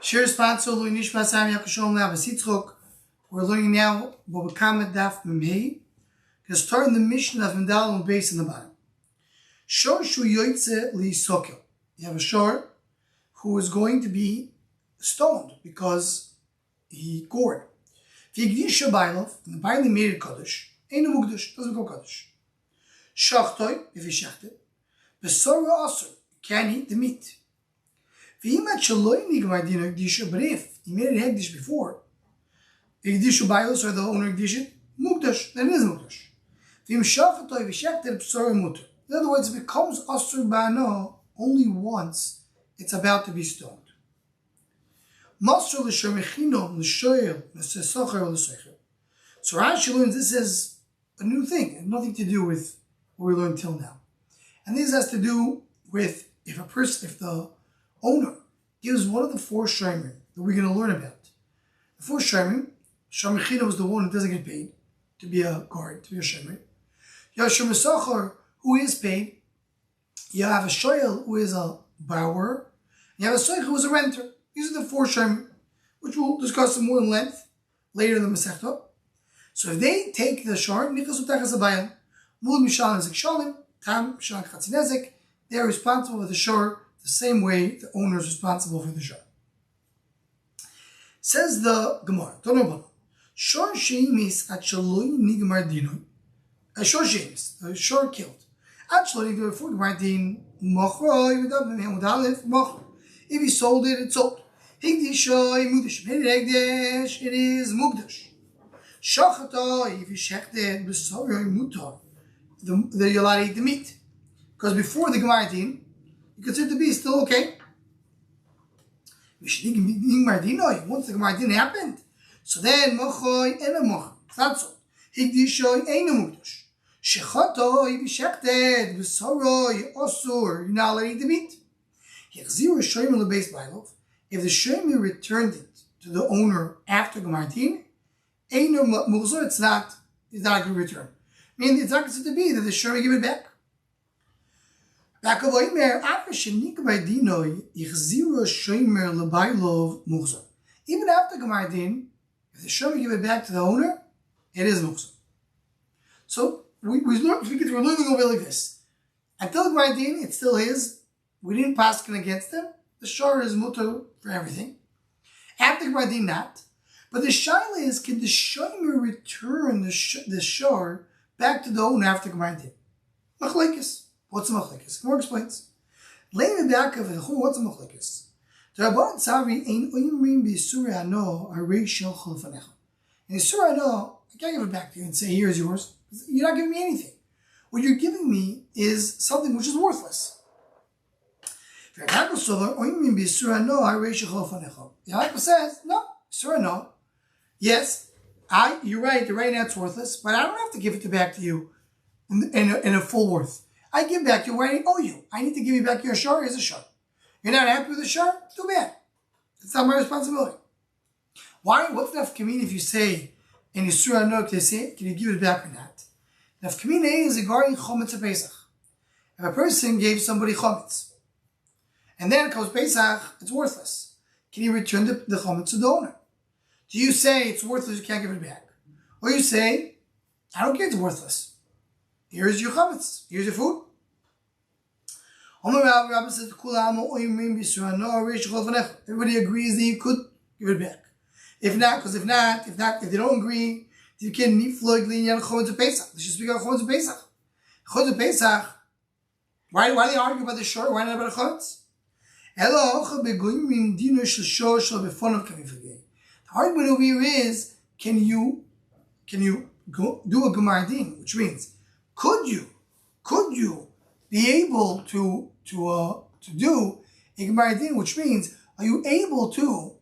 Shir sponsor Lui Nishma Sam Yakashom Labasitzchok. We're learning now Bobakama Daf Memhei. Going to start in the mission of Mendal and base in the bottom. Shor Shu Yoitze Li Sokel. You have a shor who is going to be stoned because he gored. V'yigdisha Bailov, and the Bailey made it Kaddish. Ain't a Mugdash, doesn't go Kaddish. Shachtoi, if he shechted. Besora Asr, can eat the meat. But if he made it Hegdish before, Hegdishu Bailos or the owner Hegdish, Mugdash, then it is Mugdash. In other words, it becomes Asr Ba'ano only once it's about to be stoned. So Rashi learns this is a new thing, and nothing to do with what we learned till now. And this has to do with if the owner gives one of the four shomrim that we're going to learn about. The four shomrim, Shomechina was the one who doesn't get paid to be a guard, to be a shomrim. You have Shomesachar, who is paid. You have a shoyel, who is a borrower. You have a soich, who is a renter. These are the four shomrim, which we'll discuss in more in length later in the Masechta. So if they take the shor, Nichas Utachas Abayim, Mul Mishalim Zik Shalim, Tam Mishalim Chatzinezik, they're responsible for the shor the same way the owner is responsible for the shor. Says the Gemara, don't know shor sheimis at shaloi nigmar dinoi. A shor sheimis, the shor killed. At shaloi nigmar before Gemar din mochroi udalef mochroi. If he sold it, it's sold. Higdishoi mugdash. Made it hegdish, it is mugdash. Shachatoi, if you shechted b'soroi mutar, you're allowed to eat the meat. Because before the Gemar din, you consider to be still okay. Once the Gemara didn't happen, so then mochoy and a moch. It's not so. Higdishoy ain't a mugdash. Shechatoi b'shechted b'soroi osur. You're not allowed to eat the meat. Yechziru shoyim lebeis bailov. If the shoyim returned it to the owner after Gemara din, ain't no mugzor. It's not a good return. Meaning it's not considered to be that the shoyim give it back. Even after Gemar din, if the shomer give it back to the owner, it is muhzor. So we're learning over like this. Until Gemar din, it's still his. We didn't pass against him. The shor is mutar for everything. After Gemar din, not. But the shaila is, can the shomer return the shor back to the owner after Gemar din? Machlekes. What's a machlekes? Gemara explains. Lein b'Yaakov v'chol. What's a machlekes? The Rabban Tzavi ein oimrim b'Yisur Hano harei shel cholfanecha. In Yisur Hano, I can't give it back to you and say, here's yours. You're not giving me anything. What you're giving me is something which is worthless. Yaakov says, no, Yisur Hano. Yes, you're right. Right now it's worthless, but I don't have to give it back to you in a full worth. I give back you what I owe you. I need to give you back your shor. Here's a shor. You're not happy with the shor? Too bad. It's not my responsibility. Why? What's nafkamina if you say in Yisur Hano, can you give it back or not? Nafkamina is regarding chometz Pesach. If a person gave somebody chometz, and then it comes Pesach, it's worthless. Can you return the chometz to the owner? Do you say it's worthless, you can't give it back? Or you say, I don't care, it's worthless. Here's your chametz. Here's your food. Rabbi says, everybody agrees that you could give it back. If they don't agree, you can need floyd linyan chometz Pesach. Let's just speak about chometz Pesach. Chometz Pesach. Why do they argue about the shor? Why not about the chometz? The argument over here is, can you go do a Gemar din, which means, could you be able to do a Gemar din, which means, are you able to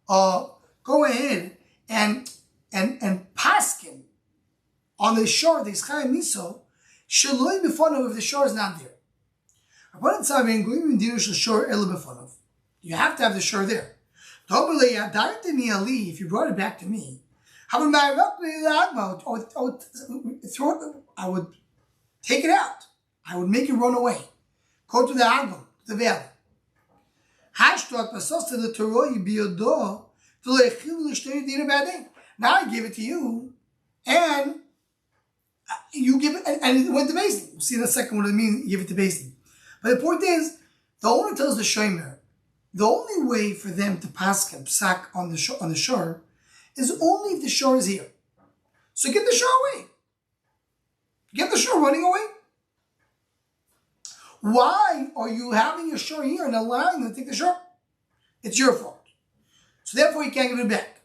go ahead and paskin on the shor, the Ischai Miso, shaloi b'fonav if the shor is not there. You have to have the shor there. If you brought it back to me, I would take it out. I would make it run away. Go to the Agam, the valley. Now I give it to you, and you give it, and it went to Beis Din. We'll see in a second what it means, give it to Beis Din. But the point is, the owner tells the shomer, the only way for them to pass psak on the shore is only if the shore is here. So get the shore away. Get the shore running away. Why are you having your shore here and allowing them to take the shore? It's your fault. So therefore you can't give it back.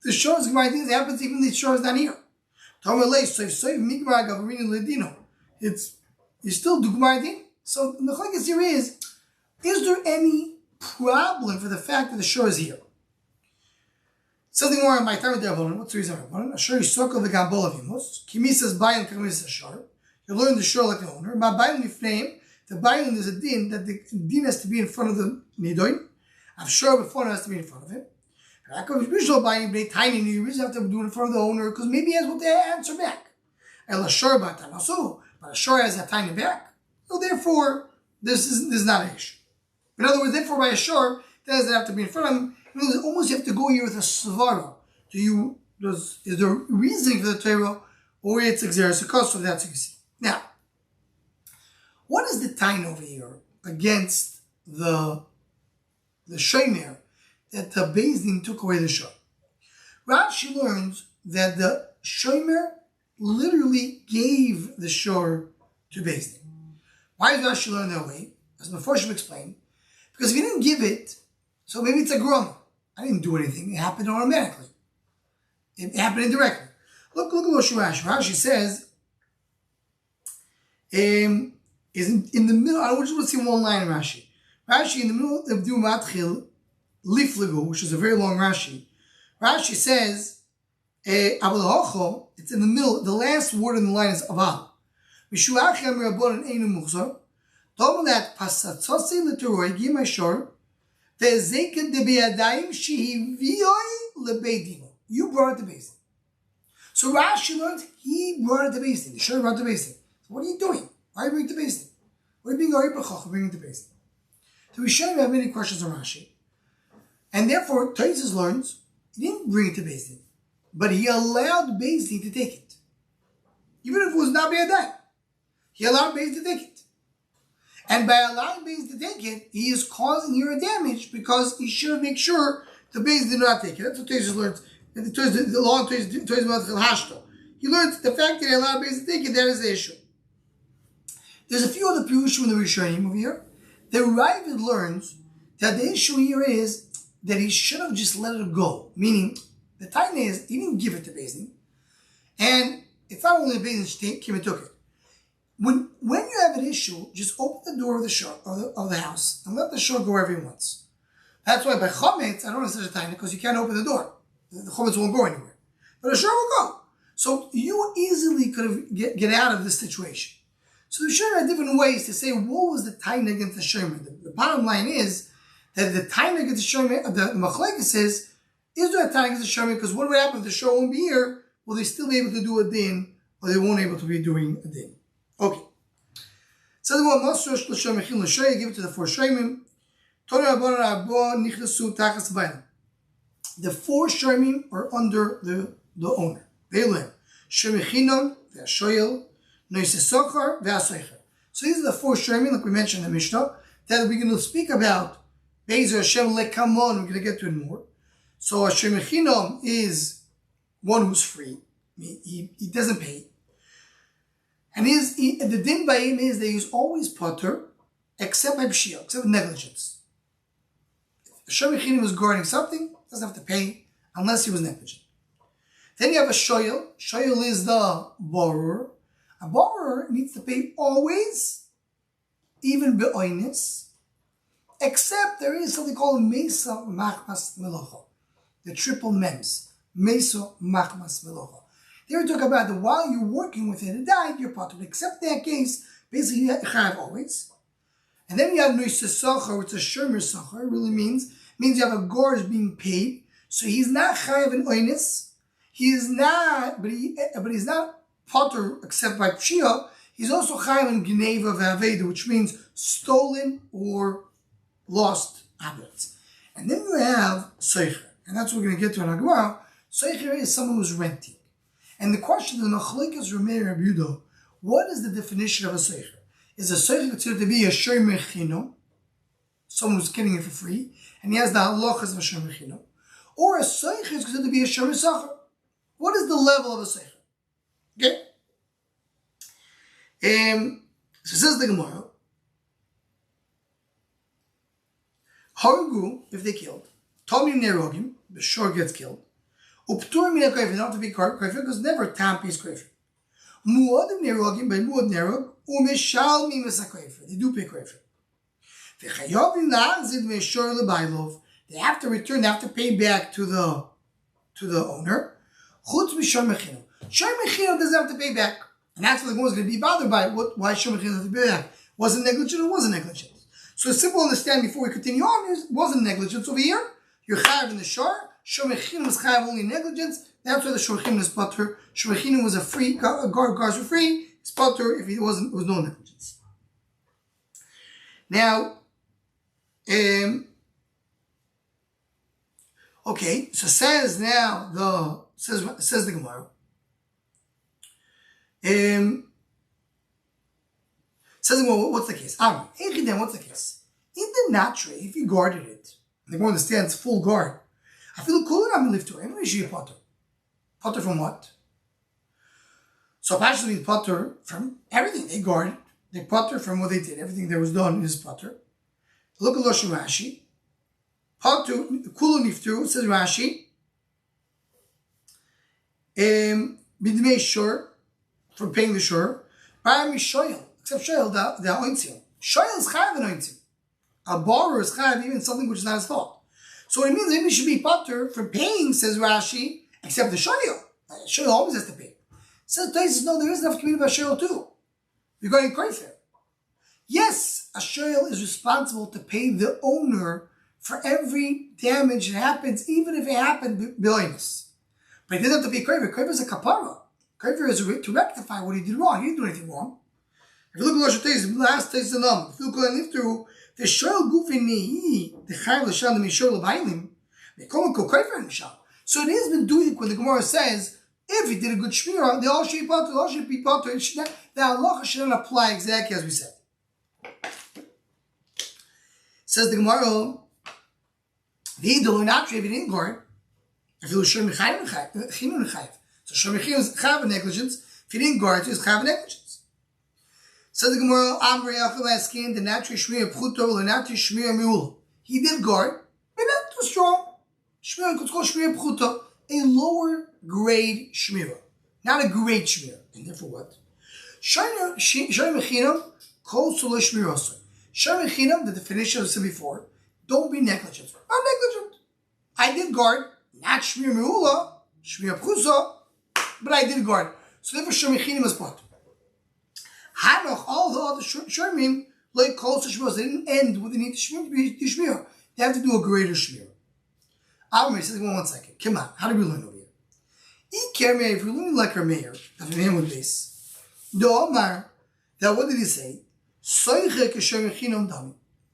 The shore is my thing. It happens even the shore is not here. It's you still do Gemara din. So the machlokes here is there any problem for the fact that the shore is here? Something more on my time with the Rabbanon. What's the reason? A shore is circle the gambol of himos. Kimi says bayin, kimi says shore. You learn the shore like the owner. Ma bayin flame. The bayin is a din that the din has to be in front of the nidoin. I'm sure before it has to be in front of him. You really have to do it in front of the owner because maybe he has what they answer back. But a shore has a tiny back. So therefore, this is not an issue. In other words, therefore by a shore, it doesn't have to be in front of him. In other words, almost you have to go here with a svara. Is there reasoning for the Torah or it's exerisakos? So that's what you see. Now, what is the time over here against the shomer that the Beis Din took away the shore? Rashi learns that the shomer literally gave the shore to Beis Din. Why does Rashi learn that way? As the Mefarshim explained, because if you didn't give it, so maybe it's a groma. I didn't do anything. It happened automatically. It happened indirectly. Look at what Rashi. Rashi says, is in the middle. I just want to see one line in Rashi. Rashi in the middle of Du Matchil Liflegu, which is a very long Rashi. Rashi says, Aval Hocho. It's in the middle. The last word in the line is Aval. Mishuachem Rabbanon Einu Muchzor. Told me that Pasatzosei L'Toroi Gimai Shor. You brought it to Beis Din. So Rashi learned he brought it to Beis Din. The shore brought it to Beis Din. So what are you doing? Why are you bringing it to Beis Din? What are you being Aribachach bringing it to Beis Din? So we shouldn't have many questions on Rashi. And therefore, Tosfos learns he didn't bring it to Beis Din, but he allowed Beis Din to take it. Even if it was not B'yadayim. He allowed Beis Din to take it. And by allowing Beis Din to take it, he is causing here a damage because he should make sure the Beis Din did not take it. That's what Tosfos learns. The long Tosfos. He learns the fact that he allowed Beis Din to take it, that is the issue. There's a few other Pirushim in the Rishonim over here. The Ravid learns that the issue here is that he should have just let it go. Meaning, the time is, he didn't give it to Beis Din. And it's not only Beis Din came and took it. When you have an issue, just open the door of the shore of the house and let the shore go wherever he wants. That's why by chometz, I don't have such a time because you can't open the door. The chometz won't go anywhere. But the shore will go. So you easily could have get out of this situation. So the shore had different ways to say what was the time against the shomer. The bottom line is that the time against the shomer, the machlokes says, is there a time against the shomer? Because what would happen if the shore won't be here? Will they still be able to do a din, or they won't be able to be doing a din? Okay. So the one most l'shem mechil l'shoy, give it to the four shomim. The four shomim are under the owner. They live. Shemechinam ve'ashoyel noisesokar ve'asoicher. So these are the four shomim, like we mentioned in the Mishnah, that we're going to speak about. Bezer Hashem lekamon. We're going to get to it more. So a shemechinam is one who's free. He doesn't pay. And the din by him is that he's always potter, except by pshia, except negligence. If the shemechinam was guarding something, he doesn't have to pay unless he was negligent. Then you have a shoyel. Shoyel is the borrower. A borrower needs to pay always, even be'oinis, except there is something called mesa machmas melocha, the triple mems, mesa machmas melocha. They talk about that while you're working with it, it died, you're part of it. Except that case, basically you have always. And then you have noise sachar, which is a shomer sachar, really means you have a gorge being paid. So he's not chayav in oinis. He is not, but he's not potter except by pshia, He's also chayav in gneva v'aveda, which means stolen or lost objects. And then you have seicher, and that's what we're going to get to in Gemara. Seicher is someone who's renting. And the question is, Machlekes Ramei Rabbi Yehuda, what is the definition of a seicher? Is a seicher considered to be a shomer chino, someone who's getting it for free, and he has the halachas of a shomer chino, or a seicher is considered to be a shomer sacher? What is the level of a seicher? Okay. So says the Gemara, Harugu, if they killed, Tomim Nerogim, the shore gets killed, Uptur Mina Koifer, not to be Koifer, because never Tampi is Koifer. Muadim Nerogim, by Muad Nerog, Umeshal Mimas Koifer, they do pay Koifer. Vechayovim La'azid Meshor Lebailov, they have to return, they have to pay back to the owner. Chutz Mishor Mechino. Shor Mechino doesn't have to pay back. And that's what the Gemara is going to be bothered by. Why Shor Mechino has to pay back? Was it negligent or wasn't negligent? So a simple understanding before we continue on is, wasn't negligence over here. You're chayav in the shore. Shor Mechino was chayav only negligence. That's why the Shor Mechino is patur. Shor Mechino was a free, guards were free. It's patur if it was no negligence. Now, okay, so says the Gemara. Says, well, what's the case? What's the case? In the natural, if you guarded it, and the Gemara understands full guard, I feel cool enough to live to it. Everybody should be potter. Potter from what? So actually potter from everything they guarded. They potter from what they did. Everything that was done is potter. Look at Lashon Rashi. Potter, kulu niftu, says Rashi. Bidmei shor, from paying the shor. Ba'ami shoyel. Except shoyel, the ointzim. Shoyel is chayav an ointzim. A borrower is chayav even something which is not his fault. So it means maybe should be potter for paying, says Rashi, except the shoyel. Shoyel always has to pay. Says Taisus, no, there is enough community about shoyel too. You're going crazy. Yes, a shoyel is responsible to pay the owner for every damage that happens, even if it happened billions. But he doesn't have to pay kraver. Kraver is a kapara. Kraver is to rectify what he did wrong. He didn't do anything wrong. If you look at Lashon Teis, last Teis and if you look at Niftu, the shoyel gufin nehi, the chayv l'shal the mishor l'bailim, they call him kraver and mishal. So it is been doing when the Gemara says, if he did a good shmira, they all should be potter, the halacha shouldn't apply exactly as we said. Says the Gemara, the not if he didn't guard, if he was shor mechayiv, so shor mechayiv is chayav negligence. If he didn't guard, it's chayav negligence. Says the Gemara, Amrei Achel asking the natural shmira pchuto or natural shmira miul. He did guard, but not too strong. Shmira, it's called shmira pchuto, a lower grade shmira, not a great shmira. And therefore what? Shor mechinam kol solo shmira osoi. Shor mechinam, the definition I said before, don't be negligent. Not negligent. I did guard, not shmir meula, shmir pchusa, but I did guard. So therefore, shor mechinim is part. Hanoch, all the other shormim, like kol shmir, they didn't end with the need to shmir. They have to do a greater shmir. Amr says, one second. Come on, how do we learn over here? If you're learning like our mayor, that's a man with base. The Omar, that what did he say?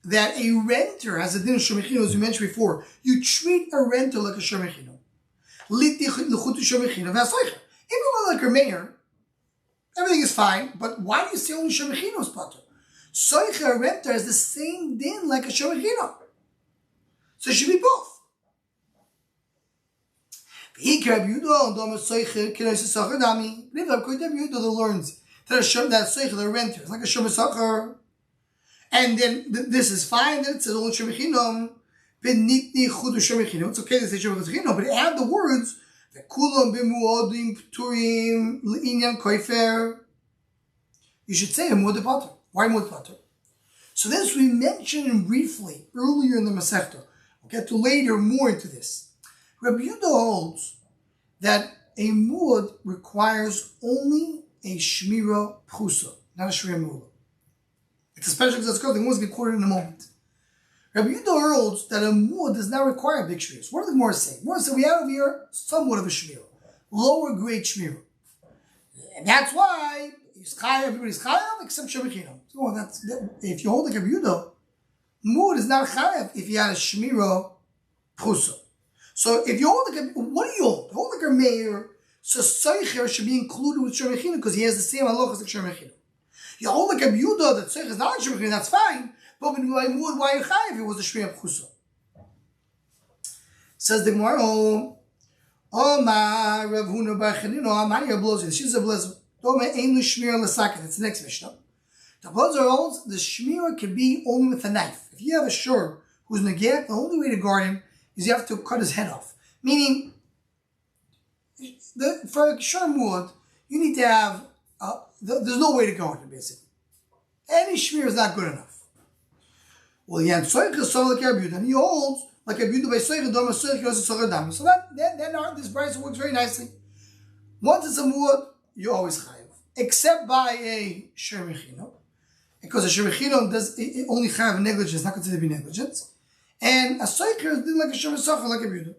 That a renter has a din of shor mechino, as we mentioned before. You treat a renter like a shor mechino. If you look like a mayor, everything is fine, but why do you say only shor mechino is pater? Soicha, a renter, has the same din like a shor mechino. So it should be both. But if Rabbi Yehuda learns that soicha, the renter, is like a shor mesacher, and then this is fine, then it says only shor mechino. It's okay to say shor mechino, but add the words you should say muad pater. Why muad pater? So this we mentioned briefly earlier in the Masechta. We'll get to later more into this. Rabbi Yehuda holds that a muad requires only a shmira pchusa, not a shmira meula. It's a special because the muad is going to be quoted in a moment. Rabbi Yehuda holds that a muad does not require big shmiras. What do the Gemara say? Gemara says we have over here somewhat of a shmira, lower grade shmira. And that's why He's chayav, everybody's chayav except Shemechino. So if you hold like a Yehuda, Mood is not chayav if you had a Shmira Pchusa. So if you hold like a, what do you hold? Hold like a mayor, so Seicher should be included with Shemechino because he has the same halachas like Shemechino. You hold like a Yehuda that Seicher is not like Shemechino, that's fine. But when you Mood, why you chayav if it was a Shmira Pchusa? Says the Gemara, Oh my Rav Huna Bar Chanina, Amari Ablozi. She's a blazer. Dome Ein Shmira L'Sakin. That's the next Mishnah. The blazer holds the Shmira can be only with a knife. If you have a shor who's negek, the only way to guard him is you have to cut his head off. Meaning, for a shor muad, you need to have. There's no way to guard him basically. Any Shmira is not good enough. Well, Yan Soicha Solik Arbud, and he holds. Like a beauty by Soicha Doma Soicha Soicha Dami. So this price works very nicely. Once it's a muad, you always chayav, except by a shemechino, because a shemechino does it only chayav negligence, not considered to be negligence, and a soicher is like a shemechino, like a beauty.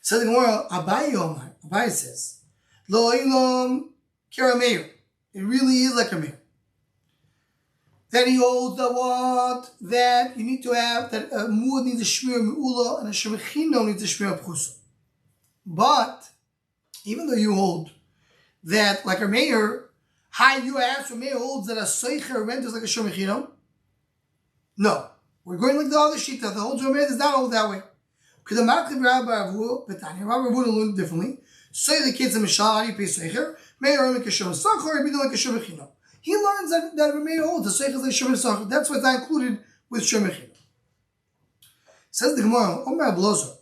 So the Gemara Abaye says, Lo ilom kirameir. It really is like a meir. That he holds the what? That you need to have, that a muad needs a shmir me'ula and a shemechino needs a shmir pchusa. But, even though you hold that, like a mayor, you ask, a mayor holds that a seicher rent is like a shemechino? No. We're going like the other shita. The whole Jomer does not hold that way. Because the Makrib Rabbi Avu, Betanya, Rabbi Avu learned differently. Say the kids in Mishal, how do you pay seicher? Mayor like a shemechino, or be like a shemechino. He learns that a mayor holds the seicher like shemechino. That's what's not included with shemechino. Says the Gemara, Omer Ablozo.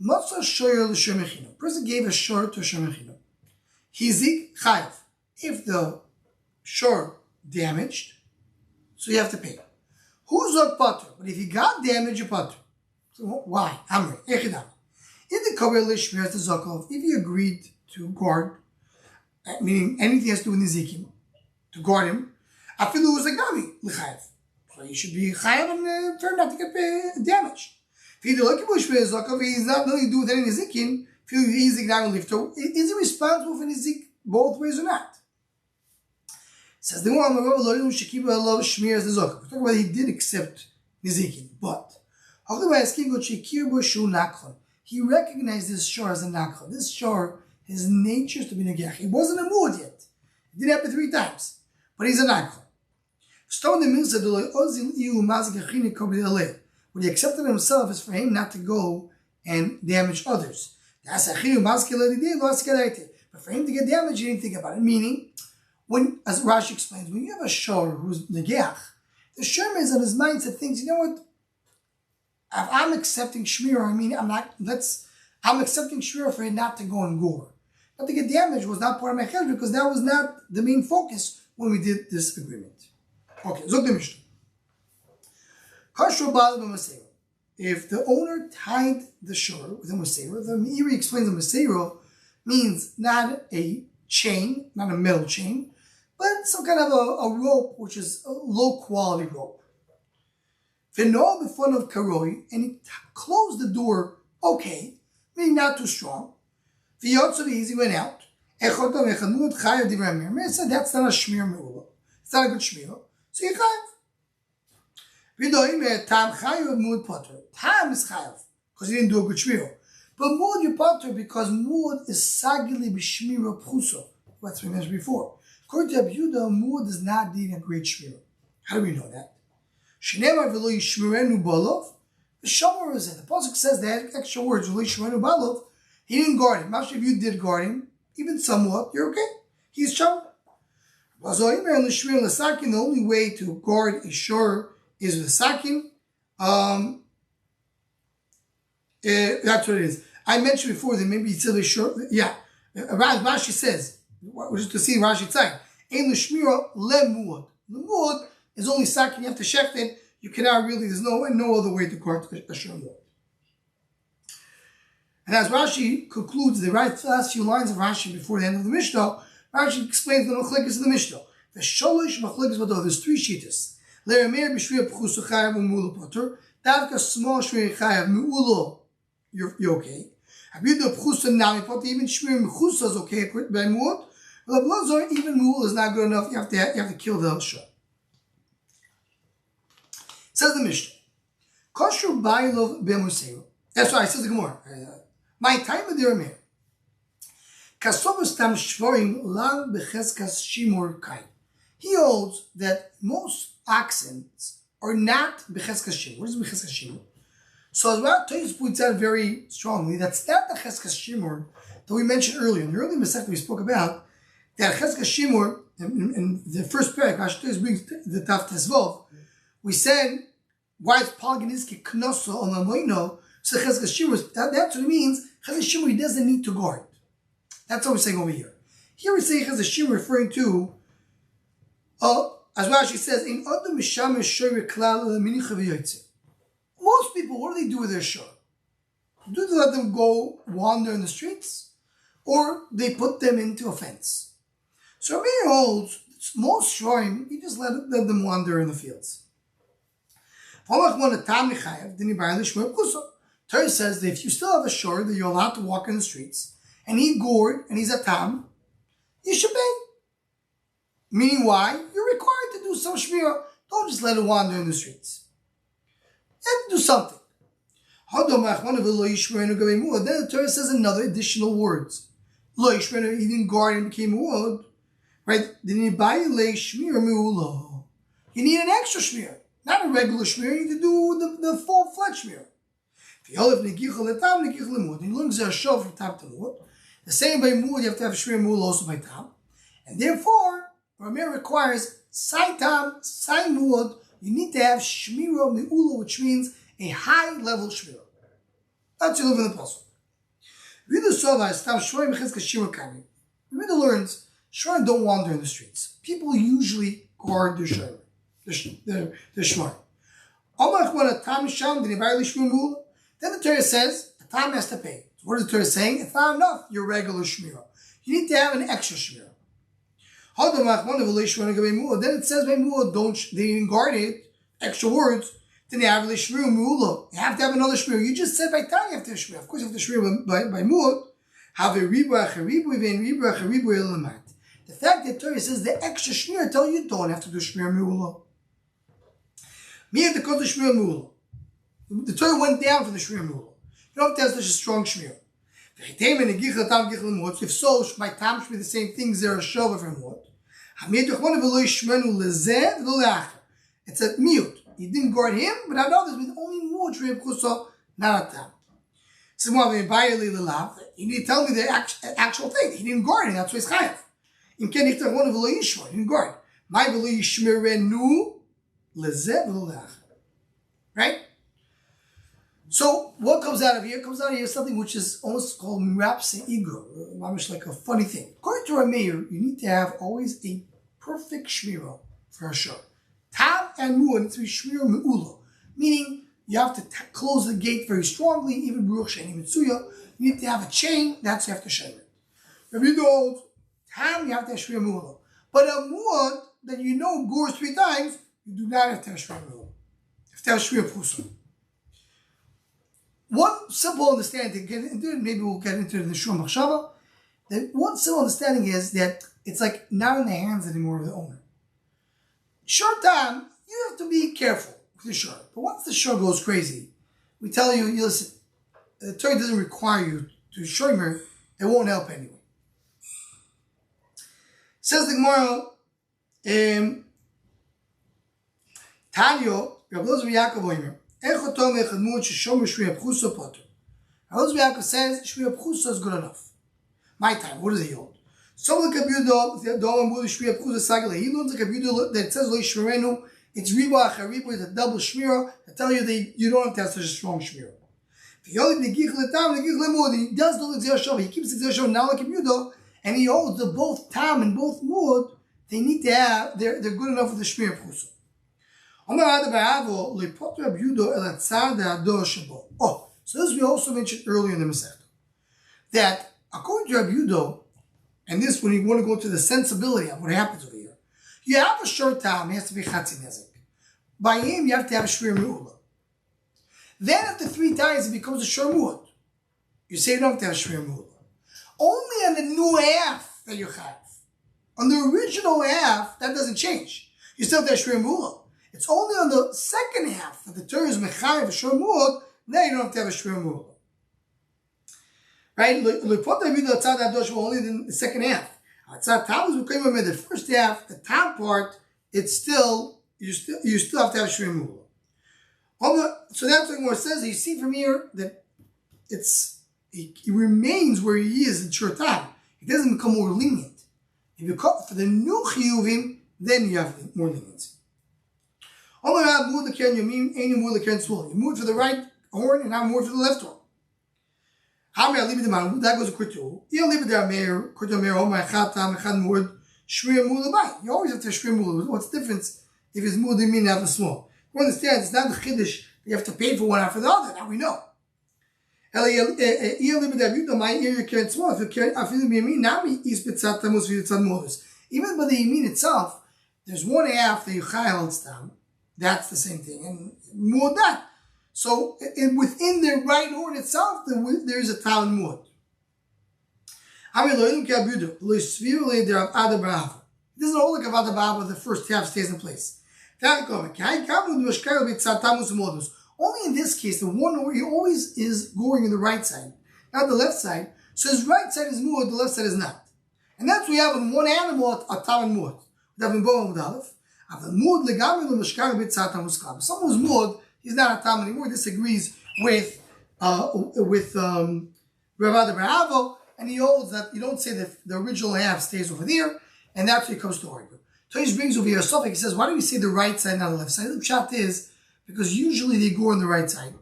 Matzah shoyer l'shemechino. Person gave a shor to shemechino. Hizik chayav. If the shor damaged, so you have to pay. Who's a pater? But if he got damaged, you pater. So why? Amri. Echidam. In the kaver l'shmiras the zakov, if he agreed to guard, meaning anything has to do with nizikim, to guard him, afilu was like nami l'chayav. So he should be chayav and fair not to get damaged. If he's not nothing to do with any nizikin, is he responsible for nizik both ways or not? Says the one we're talking about he did accept nizikin, but he recognized this shore as a nakhl. This shore, his nature is to be negach. He wasn't a mood yet. It did happen 3 times, but he's a nakhl. Stone the means that what he accepted himself is for him not to go and damage others. But for him to get damaged, he didn't think about it. Meaning, when, as Rashi explains, when you have a shor who's negeach, the shor is on his mindset thinks, you know what? If I'm accepting shmira, I'm accepting shmira for him not to go and gore. Not to get damaged was not part of my chesed because that was not the main focus when we did this agreement. Okay, Zog the Mishnah. If the owner tied the shor with a Masera, the Meiri explains the Masera means not a chain, not a metal chain, but some kind of a rope, which is a low quality rope. V'no b'fon of karoi, and he closed the door okay, meaning not too strong. V'yotzav he went out. Echotam echanut chayav divrei mir. Said that's not a shmir me'ula. It's not a good shmir. So you chayav. Tam is chayav because he didn't do a good shmira. But mood you pater because mood is sagili b'shmira pchusa. That's what we mentioned before. According to Abuda, mood is not doing a great shmira. How do we know that? Shneimar v'lo yishmirenu balov. The shomer is it. The pasuk says that extra words v'lo yishmirenu balov. He didn't guard him. Actually, if you did guard him, even somewhat, you're okay. He's shomer. The only way to guard a shor is with sakin. That's what it is. I mentioned before that maybe it's a little short. Yeah. Rashi says, which is to see Rashi side. Ein l'shmira lemuad. Lemuad is only sakin. You have to shecht it. You cannot really. There's no other way to guard a shor muad. And as Rashi concludes the last few lines of Rashi before the end of the Mishnah, Rashi explains the machlekes of the Mishnah. The sholosh machlekes v'do. There's 3 shitas. Le'amer b'shvir pchusa chayav u'mula potter. Davka small shvir chayav me'ulo. You're okay. Abidu pchusa nami potter. Even shvir mechusa is okay by muad. But even mu'ul is not good enough. You have to kill the shor. Says the Mishnah, Kosher Bailov Bemuseu. That's why it says the Gemara. My time of the Ramir. Kasovus tam shvorim lav becheskas shimur kai. He holds that most oxen are not becheskas shimur. What is becheskas shimur? So as well, Toys points out very strongly, that's not the cheskas shimur that we mentioned earlier. In the early Masechta we spoke about that cheskas shimur in the first parak, Toys brings the Taf Tesvov. We said why it's Palganiski Knosso on Amoino, so cheskas shimur. That's what it means. Cheskas shimur he doesn't need to guard. That's what we're saying over here. Here we say cheskas shimur referring to as Rashi says, in Adam Misham Shoyre Klal Minicha V'Yotze. Most people, what do they do with their shor? Do they let them go wander in the streets? Or they put them into a fence? So Rabbi holds, most shorim, you just let them wander in the fields. Torah says that if you still have a shor that you're allowed to walk in the streets, and he gored, and he's a tam, you should pay. Meaning why? You're required to do some shmira. Don't just let it wander in the streets. And do something. Then the Torah says another additional words. Lo yishmenu, he didn't guard and became muad. Right? You need an extra shmir, not a regular shmir. You need to do the full-fledged shmir. The same by muad, you have to have shmir muad also by tam. And therefore, Ramir requires sai tam, sai muad. You need to have shmira me'ula, which means a high-level shmira. That's your live in the puzzle. Rida learns, shmarim don't wander in the streets. People usually guard their shmarim. Then the Torah says, the tam has to pay. So what is the Torah saying? It's not enough, your regular shmira. You need to have an extra shmira. Then it says, they didn't guard it, extra words, then you have the shmir mu'ula. You have to have another shmir. You just said by time you have to have shmir. Of course you have to shmir by mu'ud. Have a riba, riba, the fact that Torah says the extra shmir tell you don't have to do shmir mu'ula. Me have to call the shmir mu'ula. The Torah went down for the shmir mu'ula. You don't have to have such a strong shmir. If so, by time should be the same things there are shova from what? It's a mute. He didn't guard him, but I know there's been only more Trey Kusa, not a tam. So you need to tell me the actual thing. He didn't guard him, that's why he's chayav. In Ken Ichter one of he didn't guard. My v'lo yishmerenu lezeh v'lo le'achar. Right? So what comes out of here? Comes out of here something which is almost called mirapse ego, almost like a funny thing. According to our mayor, you need to have always a perfect shmira for a shor. Tam and mu'ah needs to be shmira me'ula, meaning you have to close the gate very strongly, even Baruch Sheni Mitsuya. You need to have a chain, that's you have to shave it. Rabbi Yehuda, tam, you have to have shmira me'ula. But a mu'ah that you know gores 3 times, you do not have to have shmira me'ula. You have to have shmira prusa. One simple understanding, maybe we'll get into the Shur Machshava, that one simple understanding is that it's like not in the hands anymore of the owner. Short time, you have to be careful with the shur. But once the shur goes crazy, we tell you, listen, the Torah doesn't require you to shomer, it won't help anyway. Says the Gemara, Tanyo, Rabbi Yaakov Omer, Elazar Yaakov says Shmir Pchusa is good enough. My time, what does he hold? Some of the Kabudo, he learns a Kabudo that says it's Riba Achariba, it's a double Shmira. I tell you you don't have to have such a strong Shmira. He does the Xer he keeps the Xer now like Kabudo, and he holds the both Tam and both Mud, they need to have, they're good enough for the Shmir Pchusa. Oh, so this we also mentioned earlier in the Masechta. That according to Rabbi Yehuda, and this when you want to go to the sensibility of what happens over here, you have a short time, it has to be Chatzi Nezek. By him, you have to have a Shmir Me'ula. Then after 3 times, it becomes a Shor Mu'ad. You say you don't have to have a Shmir Me'ula. Only on the new half that you have. On the original half, that doesn't change. You still have to have shrimula. It's only on the second half that the Torah is mechayev shrimula. Now you don't have to have a shrimula. Right? Only in the second half. The first half, the top part, it's still you still have to have shrimula. So that's what it says. You see from here that he remains where he is in short time. It doesn't become more lenient. If you cut for the new chiyuvim, then you have more leniency. You move for the right horn and I move for the left horn. That goes quick too. You always have to shrim mula. What's the difference if it's mula mean half the small? You understand? It's not the chiddush. You have to pay for one after the other. Now we know. Even by the yamin itself, there's one half that you holds down. That's the same thing, and more that. So, within the right horn itself, there is a tal and mud. It doesn't hold like Avad Bava, the first half stays in place. Only in this case, the one horn, he always is going in the right side, not the left side. So his right side is mud, the left side is not. And that's what we have in one animal, a tal and mud. We have in Bava with Aleph. Someone who's mud, he's not a tam anymore. This agrees with Rav Ava, and he holds that you don't say that the original half stays over there, and that's what he comes to argue. So he brings over here a suffix. He says, why do we say the right side, not the left side? The pshat is because usually they go on the right side.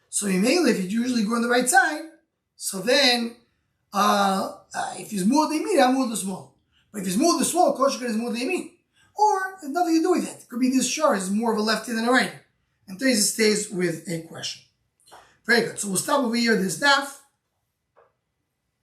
So if you usually go on the right side, so then if he's more than me, I'm more the small. But if he's more the small, kosher is more than me. Or it's nothing to do with it. It could be this shar is more of a lefty than a righty. And Teresa stays with a question. Very good. So we'll stop over here this daf.